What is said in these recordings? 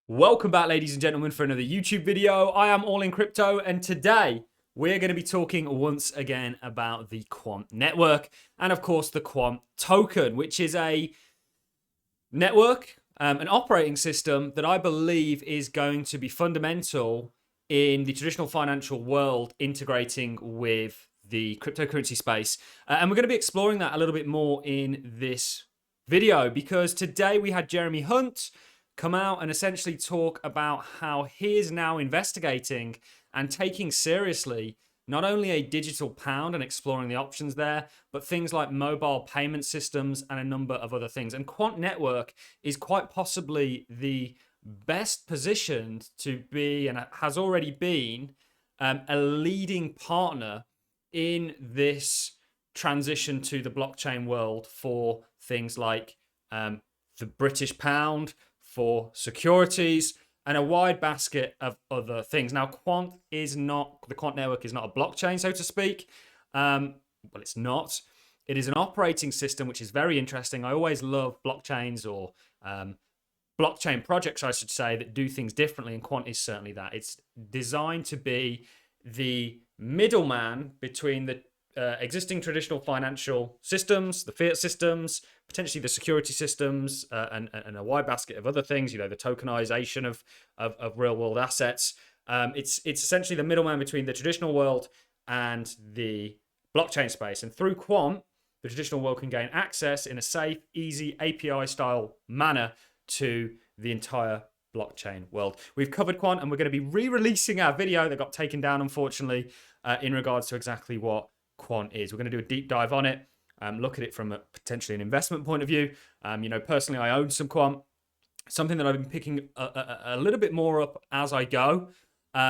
Welcome back, ladies and gentlemen, for another YouTube video. I am All in Crypto, and today we're going to be talking once again about the Quant Network and, of course, the Quant token, which is a network, an operating system that I believe is going to be fundamental in the traditional financial world, integrating with the cryptocurrency space. And we're going to be exploring that a little bit more in this video, because today we had Jeremy Hunt come out and essentially talk about how he is now investigating and taking seriously not only a digital pound and exploring the options there, but things like mobile payment systems and a number of other things. And Quant Network is quite possibly the best positioned to be, and has already been, a leading partner in this transition to the blockchain world for things like the British pound, for securities, and a wide basket of other things. Now, the Quant Network is not a blockchain, so to speak. Well, it's not. It is an operating system, which is very interesting. I always love blockchains, or blockchain projects, I should say, that do things differently, and Quant is certainly that. It's designed to be the middleman between the existing traditional financial systems, the fiat systems, potentially the security systems, and a wide basket of other things, the tokenization of real world assets. It's essentially the middleman between the traditional world and the blockchain space. And through Quant, the traditional world can gain access in a safe, easy, API style manner to the entire blockchain world. We've covered Quant, and we're going to be re-releasing our video that got taken down, unfortunately, in regards to exactly what Quant is. We're going to do a deep dive on it, look at it from potentially an investment point of view. Personally, I own some Quant, something that I've been picking a little bit more up as I go,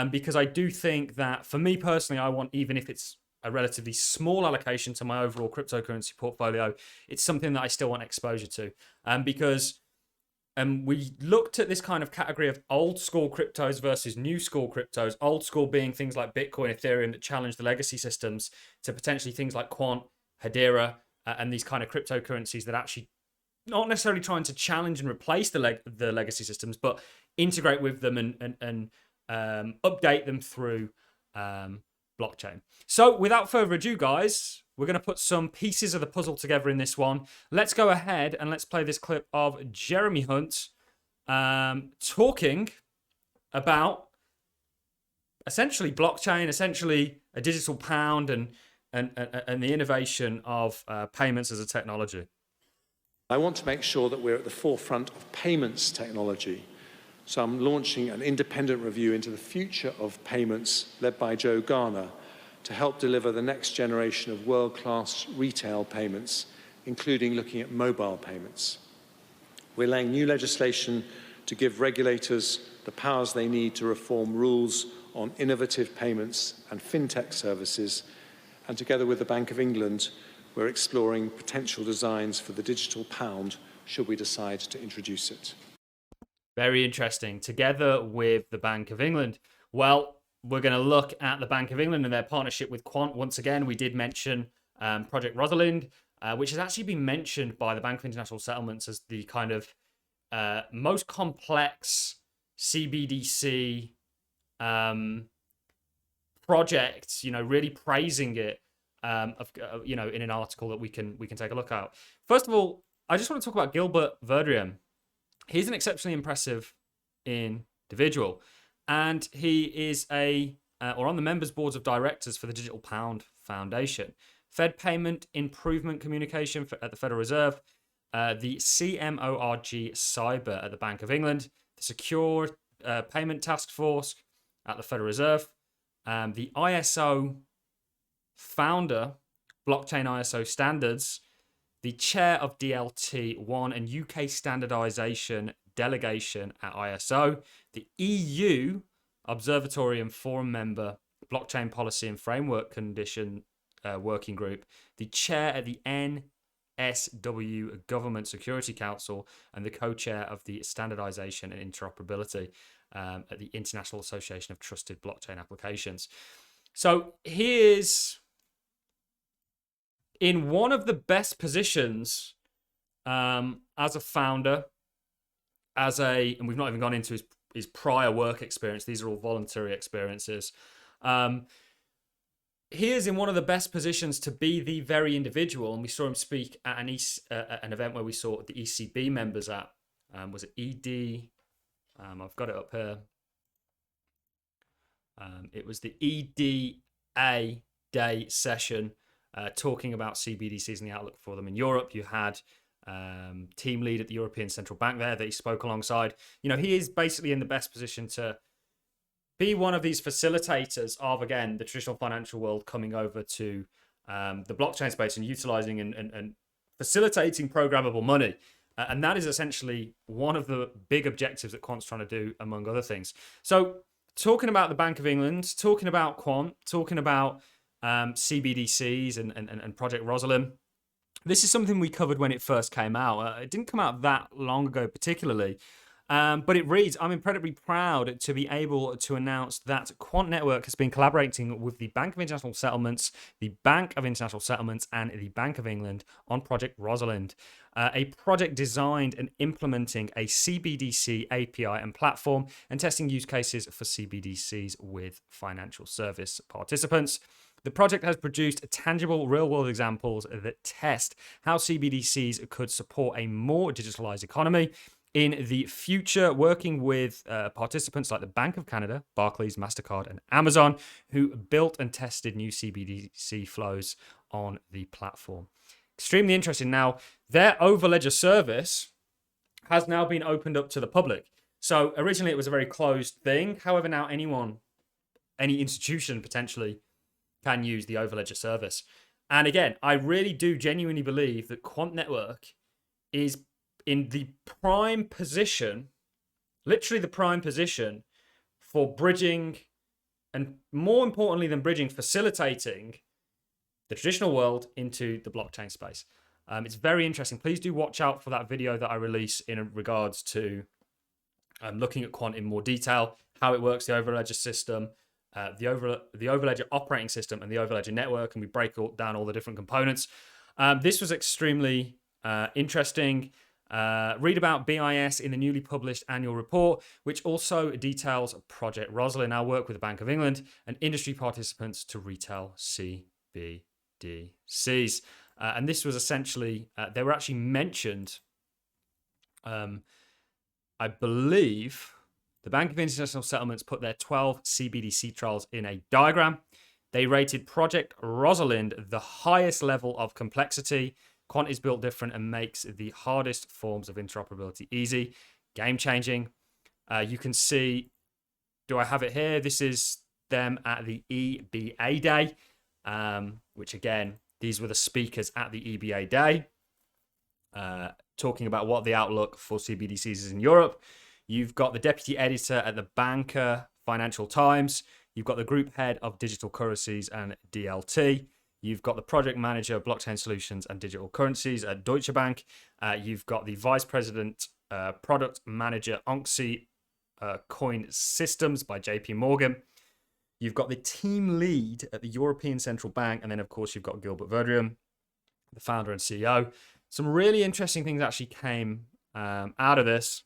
because I do think that, for me personally, I want, even if it's a relatively small allocation to my overall cryptocurrency portfolio, it's something that I still want exposure to, because we looked at this kind of category of old school cryptos versus new school cryptos. Old school being things like Bitcoin, Ethereum that challenge the legacy systems, to potentially things like Quant, Hedera, and these kind of cryptocurrencies that actually not necessarily trying to challenge and replace the legacy systems, but integrate with them and update them through blockchain. So without further ado, guys, we're going to put some pieces of the puzzle together in this one. Let's go ahead and let's play this clip of Jeremy Hunt talking about essentially blockchain, essentially a digital pound, and the innovation of payments as a technology. I want to make sure that we're at the forefront of payments technology. So I'm launching an independent review into the future of payments led by Joe Garner, to help deliver the next generation of world-class retail payments, including looking at mobile payments. We're laying new legislation to give regulators the powers they need to reform rules on innovative payments and fintech services, and together with the Bank of England, we're exploring potential designs for the digital pound, should we decide to introduce it. Very interesting. Together with the Bank of England. Well, we're going to look at the Bank of England and their partnership with Quant. Once again, we did mention Project Rosalind, which has actually been mentioned by the Bank of International Settlements as the kind of most complex CBDC project, really praising it, in an article that we can take a look at. First of all, I just want to talk about Gilbert Verdriem. He's an exceptionally impressive individual. And he is on the members' boards of directors for the Digital Pound Foundation, Fed Payment Improvement Communication at the Federal Reserve, the CMORG Cyber at the Bank of England, the Secure Payment Task Force at the Federal Reserve, the ISO founder, Blockchain ISO Standards, the chair of DLT1 and UK Standardization Delegation at ISO, the EU Observatory and Forum member, Blockchain Policy and Framework Condition Working Group, the chair at the NSW Government Security Council, and the co-chair of the Standardization and Interoperability at the International Association of Trusted Blockchain Applications. So he is in one of the best positions as a founder, and we've not even gone into his prior work experience. These are all voluntary experiences. He is in one of the best positions to be the very individual, and we saw him speak at an event where we saw the ECB members at. Was it ED? I've got it up here. It was the EDA day session, talking about CBDCs and the outlook for them in Europe. You had team lead at the European Central Bank there that he spoke alongside. You know, he is basically in the best position to be one of these facilitators of, again, the traditional financial world coming over to the blockchain space and utilizing and facilitating programmable money. And that is essentially one of the big objectives that Quant's trying to do, among other things. So talking about the Bank of England, talking about Quant, talking about CBDCs and Project Rosalind, this is something we covered when it first came out. It didn't come out that long ago particularly, but it reads, I'm incredibly proud to be able to announce that Quant Network has been collaborating with the Bank of International Settlements, the Bank of International Settlements, and the Bank of England on Project Rosalind, a project designed and implementing a CBDC API and platform and testing use cases for CBDCs with financial service participants. The project has produced tangible real-world examples that test how CBDCs could support a more digitalized economy in the future, working with participants like the Bank of Canada, Barclays, MasterCard, and Amazon, who built and tested new CBDC flows on the platform. Extremely interesting. Now, their Overledger service has now been opened up to the public. So originally it was a very closed thing. However, now any institution potentially can use the Overledger service. And again, I really do genuinely believe that Quant Network is in the prime position, literally the prime position, for bridging, and more importantly than bridging, facilitating the traditional world into the blockchain space. It's very interesting. Please do watch out for that video that I release in regards to looking at Quant in more detail, how it works, the Overledger system, the Overledger operating system, and the Overledger network, and we break down all the different components. This was extremely interesting. Read about BIS in the newly published annual report, which also details Project Rosalind, our work with the Bank of England and industry participants to retail CBDCs. And this was essentially, they were actually mentioned, I believe, the Bank of International Settlements put their 12 CBDC trials in a diagram. They rated Project Rosalind the highest level of complexity. Quant is built different and makes the hardest forms of interoperability easy. Game-changing. You can see, do I have it here? This is them at the EBA Day, which again, these were the speakers at the EBA Day, talking about what the outlook for CBDCs is in Europe. You've got the deputy editor at the Banker Financial Times. You've got the group head of digital currencies and DLT. You've got the project manager, blockchain solutions and digital currencies at Deutsche Bank. You've got the vice president, product manager, ONXY Coin Systems by JP Morgan. You've got the team lead at the European Central Bank. And then, of course, you've got Gilbert Verdrium, the founder and CEO. Some really interesting things actually came out of this.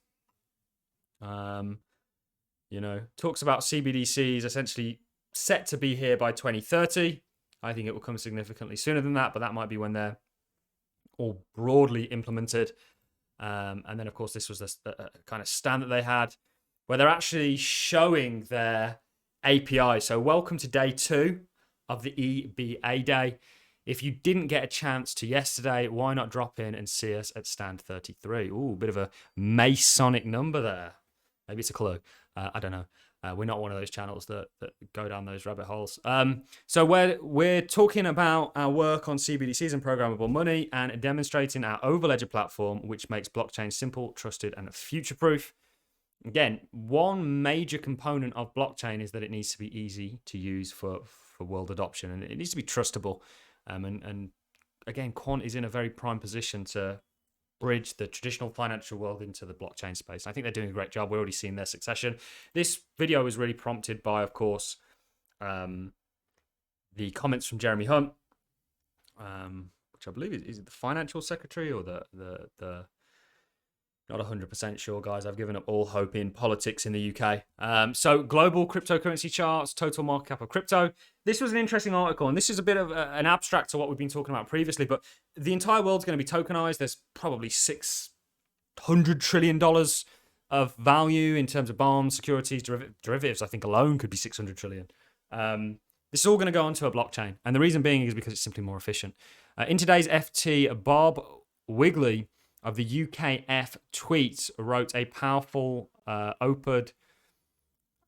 Talks about CBDCs essentially set to be here by 2030. I think it will come significantly sooner than that, but that might be when they're all broadly implemented. And then, of course, this was the kind of stand that they had where they're actually showing their API. So welcome to day 2 of the EBA Day. If you didn't get a chance to yesterday, why not drop in and see us at stand 33? Ooh, bit of a Masonic number there. Maybe it's a clue. I don't know. We're not one of those channels that go down those rabbit holes. So we're talking about our work on CBDCs and programmable money and demonstrating our Overledger platform, which makes blockchain simple, trusted, and future-proof. Again, one major component of blockchain is that it needs to be easy to use for world adoption, and it needs to be trustable. And again, Quant is in a very prime position to bridge the traditional financial world into the blockchain space. I think they're doing a great job. We're already seeing their succession. This video was really prompted by, of course, the comments from Jeremy Hunt, which I believe is it the financial secretary or the Not 100% sure, guys. I've given up all hope in politics in the UK. So global cryptocurrency charts, total market cap of crypto. This was an interesting article, and this is a bit of an abstract to what we've been talking about previously, but the entire world's going to be tokenized. There's probably $600 trillion of value in terms of bonds, securities, derivatives. I think alone could be 600 trillion. This is all going to go onto a blockchain. And the reason being is because it's simply more efficient. In today's FT, Bob Wigley of the UKF Tweets wrote a powerful op-ed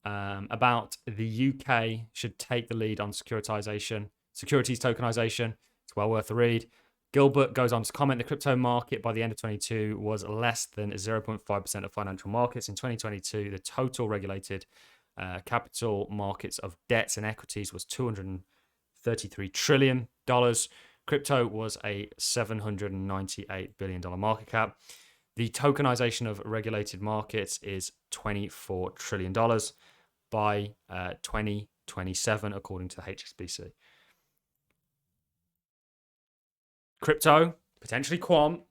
about the UK should take the lead on securities tokenization. It's well worth a read. Gilbert goes on to comment the crypto market by the end of 22 was less than 0.5% of financial markets. In 2022, the total regulated capital markets of debts and equities was $233 trillion. Crypto was a $798 billion market cap. The tokenization of regulated markets is $24 trillion by 2027, according to the HSBC. Crypto, potentially quant,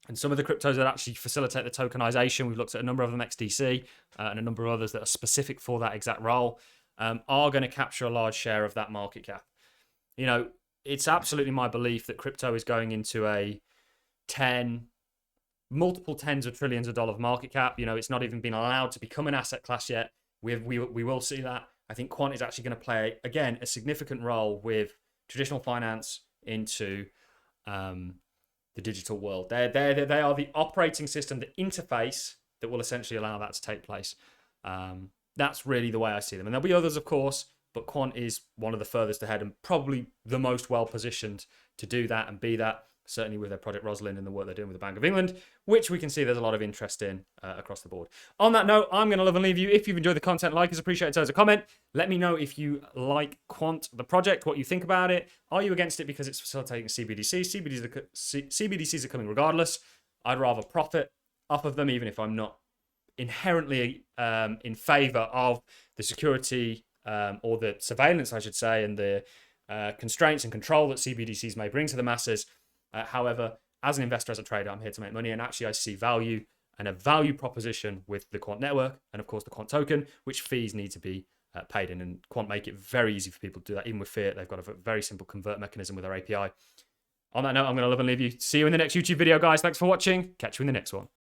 and some of the cryptos that actually facilitate the tokenization, we've looked at a number of them, XDC, and a number of others that are specific for that exact role, are going to capture a large share of that market cap. You know, it's absolutely my belief that crypto is going into a multiple tens of trillions of dollars market cap. You know, it's not even been allowed to become an asset class yet. We will see that. I think quant is actually going to play, again, a significant role with traditional finance into the digital world. They are the operating system, the interface that will essentially allow that to take place. That's really the way I see them. And there'll be others, of course, but quant is one of the furthest ahead and probably the most well-positioned to do that and be that, certainly with their Project Rosalind and the work they're doing with the Bank of England, which we can see there's a lot of interest in across the board. On that note, I'm going to love and leave you. If you've enjoyed the content, like is appreciated. So as a comment, let me know if you like Quant, the project, what you think about it. Are you against it because it's facilitating CBDCs? CBDCs are coming regardless. I'd rather profit off of them, even if I'm not inherently in favor of the security or the surveillance, I should say, and the constraints and control that CBDCs may bring to the masses. However, as an investor, as a trader, I'm here to make money, and actually I see value and a value proposition with the Quant network and, of course, the Quant token, which fees need to be paid in, and Quant make it very easy for people to do that. Even with fiat, they've got a very simple convert mechanism with their API. On that note, I'm going to love and leave you. See you in the next YouTube video, guys. Thanks for watching. Catch you in the next one.